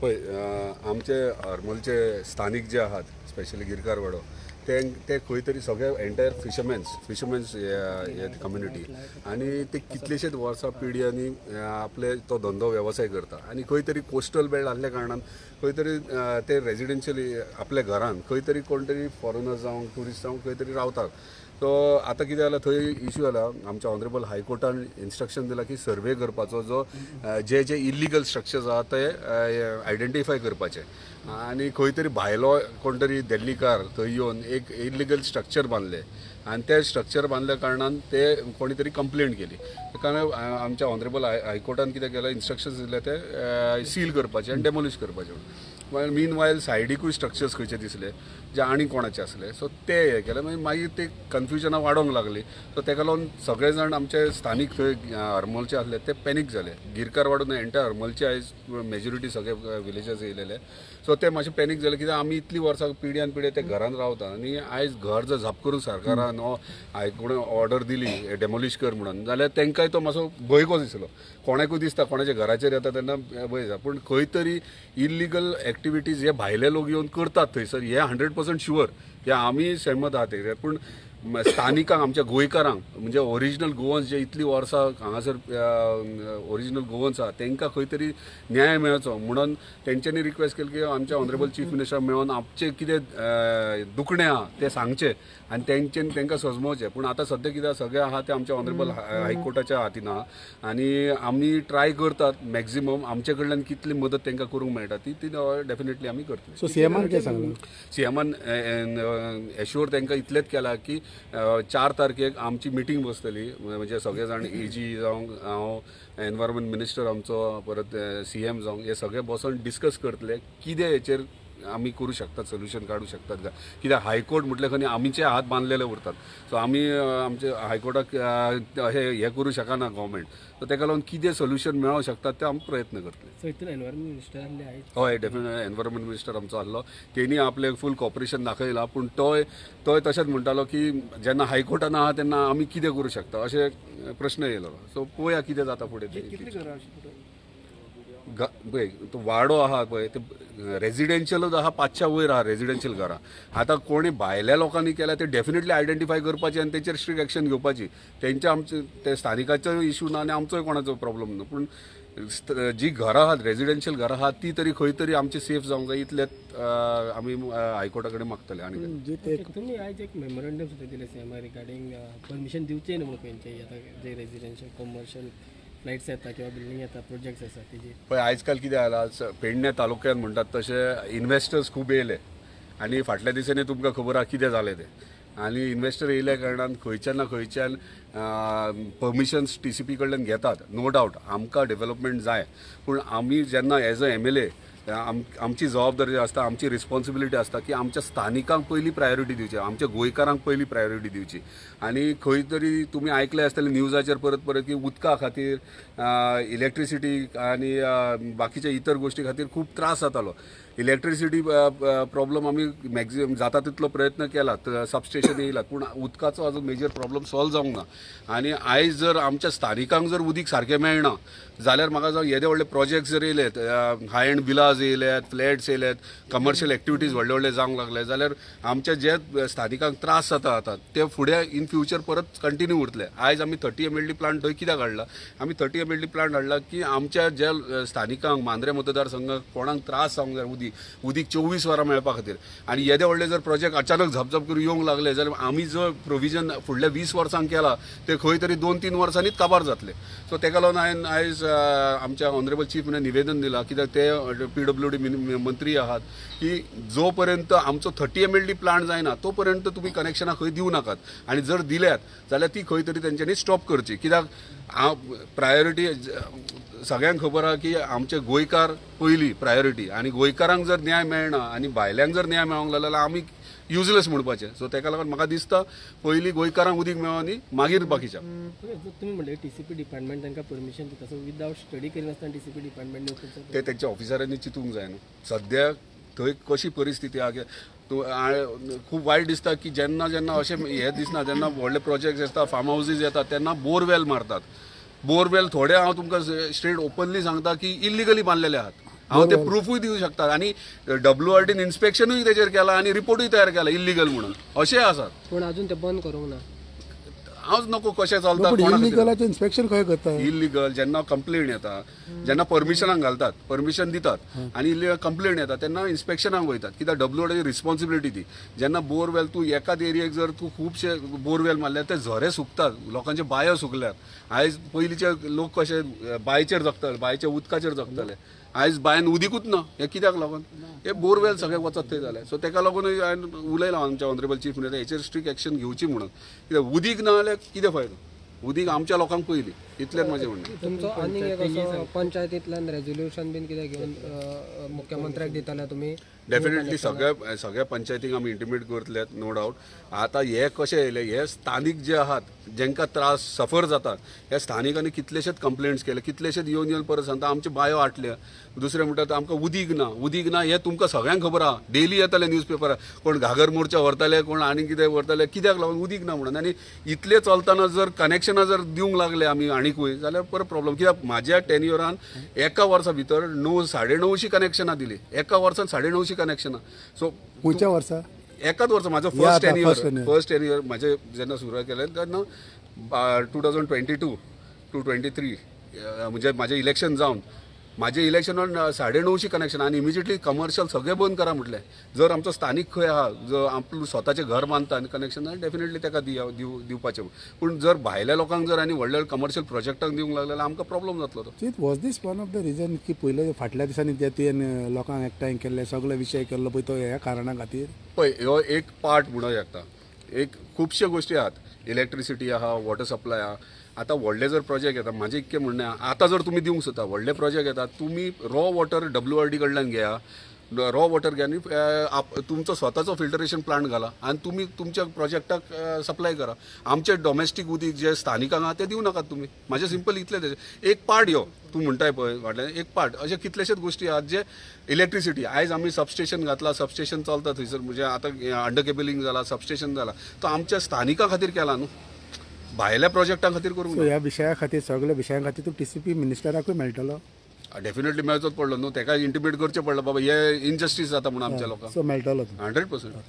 पळय आमचे हरमलचे स्थानिक जे आहात स्पेशली गिरकार वाडो ते खंय तरी सगळे एंटायर फिशरमॅन्स हे कम्युनिटी आणि ते कितलेशेच वर्सां पिढयांनी आपले तो धंदो वेवसाय करता आणि खंय तरी कोस्टल बेल्ट आसल्या कारणान खंय तरी ते रेजिडेन्शियली आपल्या घरान खंय तरी कोण तरी फॉरेनर जावं ट्युरिस्ट जावं खंय तरी रावतात. सो आतां कितें जाला थंय इश्यू जाला आमच्या ऑनरेबल हायकोर्टान इन्स्ट्रक्शन दिला की सर्वे करपाचो जो जे इल्लिगल स्ट्रक्चर्स आहात ते आयडेंटिफाय करपाचे आणि खंय तरी भायलो कोण तरी दिल्लीकार थंय येवन एक इल्लिगल स्ट्रक्चर बांदले आणि ते स्ट्रक्चर बांदल्या कारणान ते कोणी तरी कंप्लेंट केली. कारण आमच्या ऑनरेबल हायकोर्टान कितें केलें इन्स्ट्रक्शन्स दिले ते सील करपाचे आनी डेमोलिश करपाचे. मीन वायल सायडीकूय स्ट्रक्चर्स खंयचे दिसले जे आनी कोणाचे आसले सो ते हे केले मागीर ते कन्फ्युजनां वाडोंक लागली. सो तेका लागून सगळे जाण आमचे स्थानीक थंय हरमलचे आसले ते पॅनीक जाले. गिरकार वाडून एंटायर हरमलचे आयज मेजॉरिटी सगळे विलेजर्स येयलेले सो ते मातशे पॅनीक जाले कित्याक आमी इतलीं वर्सां पिढ्यान पिढे ते घरान रावता आनी आयज घर जर झाप करून सरकारान हायकोर्टान ऑर्डर दिली डेमोलिश कर म्हणून जाल्यार तेंकाय तो मातसो भंय कसो दिसलो. कोणाकूय दिसता कोणाच्या घराचेर येता तेन्ना भंय जाता पूण खंय तरी इल्लिगल एक्टिविटीज हे भायले लोक येवन करतात थंयसर हे 100% शुअर हे आमी सहमत आहात तेजेर. पूण स्थानिकांक आमच्या गोंयकारांक म्हणजे ओरिजिनल गोवन्स जे इतलीं वर्सां हांगासर ओरिजिनल गोवन्स आहात तेंकां खंय तरी न्याय मेळचो म्हणून तेंच्यांनी रिक्वेस्ट केली की आमच्या ऑनरेबल चीफ मिनिस्टर मेळोन आमचे कितें दुखणें आहा ते सांगचे आनी तेंकां सजमोवचें. पूण आतां सद्या कितें सगळें आहा ते आमच्या ऑनरेबल हायकोर्टाच्या हातीन आहा आनी आमी ट्राय करतात मॅक्झिमम आमचे कडल्यान कितली मदत तेंकां करूंक मेळटा ती डेफिनेटली आमी करतले. सो सीएमान कितें सांगलें? सीएमान एश्योर तेंकां इतलेंच केलां की 4 तारखेक आमची मिटींग बसतली म्हणजे सगळे जाण एजी जावं हांव एनवायरमेंट मिनिस्टर आमचो परत सीएम जावं हे सगळे बसून डिस्कस करतले कितें हेचेर आमी करूं शकतात सोल्युशन काडूं शकतात काय कित्याक हायकोर्ट म्हटल्या खंय आमीचे हात बांदलेले उरतात. सो आमी आमचे हायकोर्टाक हे करूं शकना गव्हर्मेंट सो तेका लागून कितें सोल्युशन मेळोंक शकतात ते आमी प्रयत्न करतले. हय डेफिनेटली एनवायरमेंट मिनिस्टर आमचो आसलो तेणी आपले फूल कॉपरेशन दाखयलां पूण तोय तशेंच म्हणटालो की जेन्ना हायकोर्टान आहा तेन्ना आमी कितें करूं शकता अशे प्रश्न येयलो. सो पळोवया कितें जाता फुडें. पळय तो वाडो आहा पळय ते रेजिडेन्शियलूच आहा 500 वयर आहा रेजिडेन्शियल घरां. आतां कोणी भायल्या लोकांनी केल्या ते डेफिनेटली आयडेंटिफाय करपाची आनी तेचेर स्ट्रिक्ट एक्शन घेवपाची. तेंचे आमचे ते स्थानिकाचो इश्यू ना आनी आमचोय कोणाचो प्रॉब्लेम ना पूण जी घरां आहात रेजिडेन्शियल घरां आहात ती तरी खंय तरी आमची सेफ जावंक जाय इतलेंच आमी हायकोर्टा कडेन मागतले. आनी तुमी आयज एक मेमोरंडम सुद्दां दिलें सीएमा रिगार्डींग परमिशन दिवचें न्हू खंयचे जे रेजिडेन्शियल कमर्शियल फ्लायट्स येता किंवा बिल्डींग येता प्रोजेक्ट्स आसा तेजे पळय आयज काल कितें जाला पेडणे तालुक्यान म्हणटात तशे इन्व्हेस्टर्स खूब येयले आनी फाटल्या दिसांनी तुमकां खबर आहा कितें जालें तें आनी इन्व्हेस्टर येयल्या कारणान खंयच्यान ना खंयच्यान परमिशन्स TCP कडल्यान घेतात. नो डावट आमकां डेव्हलपमेंट जाय पूण आमी जेन्ना एज अ MLA आमची जबाबदारी आसता आमची रिस्पॉन्सिबिलिटी आसता की आमच्या स्थानिकांक पयली प्रायोरिटी दिवची आमच्या गोंयकारांक पयली प्रायोरिटी दिवची. आनी खंय तरी तुमी आयकलें आसतलें न्यूजाचेर परत की उदका खातीर इलेक्ट्रिसिटी आनी बाकीच्या इतर गोश्टी खातीर खूब त्रास जातालो. इलेक्ट्रिसिटी प्रॉब्लम आमी मॅक्झिमम जाता तितलो प्रयत्न केलात सबस्टेशन येयलात पूण उदकाचो आजून मेजर प्रॉब्लम सॉल्व जावंक ना. आनी आयज जर आमच्या स्थानिकांक जर उदीक सारकें मेळना जाल्यार म्हाका जावं येदे व्हडले प्रोजेक्ट्स जर येयलेत हाय एंड विलाज येयल्यात फ्लॅट्स येयल्यात कमर्शियल एक्टिविटीज व्हडले व्हडले जावंक लागले जाल्यार आमच्या जे स्थानिकांक त्रास जाता आतां ते फुडें इन फ्युचर परत कंटिन्यू उरतले. आयज आमी 30 MLD प्लांट थंय कित्याक हाडला आमी 30 MLD प्लांट हाडला की आमच्या ज्या स्थानिकांक मांद्रे मतदारसंघाक कोणाक त्रास जावंक जाय उदीक 24 वरां मेळपा खातीर आनी येदे व्हडले जर प्रोजेक्ट अचानक झपझप करून येवंक लागले जाल्यार आमी जो प्रोविजन फुडल्या 20 वर्सांक केला ते खंय तरी 2-3 वर्सांनीच काबार जातले. सो तेका लागून हांवें आयज आमच्या ऑनरेबल चीफ मिनिस्टर निवेदन दिलां कित्याक ते PWD मंत्री आहात की जो पर्यंत आमचो 30 MLD प्लांट जायना तो पर्यंत तुमी कनेक्शनां खंय दिवं नाकात आनी जर दिल्यात जाल्यार ती खंय तरी तेंच्यांनी स्टॉप करची. कित्याक प्रायोरिटी सगळ्यांक खबर आहा की आमचे गोंयकार पयली प्रायोरिटी आनी गोंयकारांक जर न्याय मेळना आनी भायल्यांक जर न्याय मेळोंक लागलो जाल्यार आमी युजलेस म्हणपाचें. सो तेका लागून म्हाका दिसता पयली गोंयकारांक उदीक मेळोनी मागीर बाकीच्या. तुमी म्हणले TCP डिपार्टमेंट तांकां परमिशन दिता सो विदावट स्टडी करिनासतना TCP डिपार्टमेंट ते तेंच्या ऑफिसरांनी चिंतूंक जाय न्हू. सद्या थंय कशी परिस्थिती आहा खूब वायट दिसता की जेन्ना जेन्ना अशें हे दिसना जेन्ना व्हडले प्रोजेक्ट्स येता फार्म हावजीस येतात तेन्ना बोरवेल मारतात बोरवेल थोडे हांव तुमकां स्ट्रेट ओपनली सांगता की इल्लिगली बांदलेले आहात. हांव ते प्रूफूय दिवं शकता आणि WRDन इन्स्पेक्शनूय तेजेर केला आणि रिपोर्टूय तयार केला इल्लिगल म्हणून अशें आसात. पूण अजून ते बंद करूंक ना. हांव नको कशें चलता इलिगलाचें इन्स्पेक्शन खंय करता? इल्लिगल जेन्ना कंप्लेंट येता, जेन्ना परमिशनाक घालतात, परमिशन दितात आणि इल्लिगल कंप्लेंट येता तेन्ना इन्स्पेक्शनाक वयतात. कित्याक WRDची रिस्पॉन्सिबिलिटी ती. जेन्ना बोरवेल तूं एकाच एरियेक जर तूं खुबशे बोरवेल मारल्यार ते झरे सुकतात, लोकांचे बायो सुकल्यात. आयज पयलींचे लोक कशे बांयचेर जगताले, बांयच्या उदकाचेर जगताले. आयज बांयन उदीकूच ना. हे कित्याक लागून? हे बोरवेल सगळे वचत थंय जाले. सो तेका लागून हांवें उलयलां आमच्या ऑनरेबल चीफ मिनिस्टर हेचेर स्ट्रिक्ट एक्शन घेवची म्हणून. कित्याक उदीक ना जाल्यार कितें फायदो? उदीक आमच्या लोकांक पयली. इतलेंच म्हजें म्हणणें. तुमचो आनीक एक असो पंचायतींतल्यान रेझोल्युशन बीन कितें घेवन मुख्यमंत्र्याक दिताले तुमी? डेफिनेटली सगळ्या पंचायतींक आमी इंटिमेट करतले, नो डावट. आतां हे कशें येयले, हे स्थानीक जे आहात जेंकां त्रास सफर जातात, हे स्थानिकांनी कितलेशेच कंप्लेंट्स केले, कितलेशेच येवन परत सांगता आमचे बायो आटल्या. दुसरें म्हणटा आमकां उदीक ना हे तुमकां सगळ्यांक खबर आहा. डेली येताले न्यूजपेपरार कोण घागर मोर्चा व्हरताले, कोण आनी कितें व्हरताले. कित्याक लागून? उदीक ना म्हणून. आनी इतले चलतना जर कनेक्शनां जर दिवंक लागले आमी आनीकूय जाल्यार परत प्रॉब्लेम. कित्याक म्हाज्या टेन्युरान एका वर्सा भितर 9-9.5 कनेक्शनां दिली. एका वर्सान 9.5 कनेक्शनां. सो खंयच्या वर्सा? एकाच वर्सा म्हाजो फर्स्ट टेन्युअर म्हाजे जेन्ना सुरवात केलें तेन्ना 2022 to 23 म्हणजे म्हाजें इलेक्शन जावन म्हाजें इलेक्शनान 9.5 कनेक्शन आनी इमिजिएटली कमर्शियल सगळें बंद करा म्हटलें. जर आमचो स्थानीक खंय आहा जो आपलो स्वताचें घर बांदता आनी कनेक्शन डेफिनेटली ताका दिवपाचें. पूण जर भायल्या लोकांक जर आनी व्हडल्या कमर्शियल प्रोजेक्टांक दिवंक लागले जाल्यार आमकां प्रॉब्लेम जातलो तो. Was this one of the reason की पयले फाटल्या दिसांनी जे तुवें लोकांक एकठांय केल्ले सगळे विशय केल्लो पळय तो ह्या कारणा खातीर? पळय ह्यो एक पार्ट म्हणूं शकता. एक खुबश्यो गोश्टी आहात. इलेक्ट्रिसिटी आहा, वॉटर सप्लाय आहा. आतां व्हडले जर प्रोजेक्ट येता, म्हाजें इतकें म्हणणें आहा, आतां जर तुमी दिवंक सोदता व्हडले प्रोजेक्ट येतात, तुमी रॉ वॉटर WRD कडल्यान घेया. रॉ वॉटर घ्या आनी तुमचो स्वताचो फिल्टरेशन प्लांट घाला आनी तुमी तुमच्या प्रोजेक्टाक सप्लाय करा. आमचे डॉमेस्टीक उदीक जे स्थानिकांक आहा ते दिवं नाकात तुमी. म्हाजें सिंपल इतलें तेजें. एक पार्ट यो तूं म्हणटाय पळय फाटल्यान एक पार्ट. अशे कितलेशेच गोश्टी आहात जे इलेक्ट्रिसिटी. आयज आमी सबस्टेशन घातला, सबस्टेशन चलता थंयसर. म्हणजे आतां अंडर केबलिंग जाला, सबस्टेशन जाला. तो आमच्या स्थानिकां खातीर केला न्हू, भायल्या प्रोजेक्टां खातीर करूंक ना. ह्या विशया खातीर सगळ्या विशयां खातीर तूं TCP मिनिस्टराकूय मेळटलो? डेफिनेटली मेळचोच पडलो न्हू. तेका इंटिमेट करचें पडलें बाबा हे इनजस्टीस जाता म्हणून आमच्या लोकांक. सो मेळटलो 100%.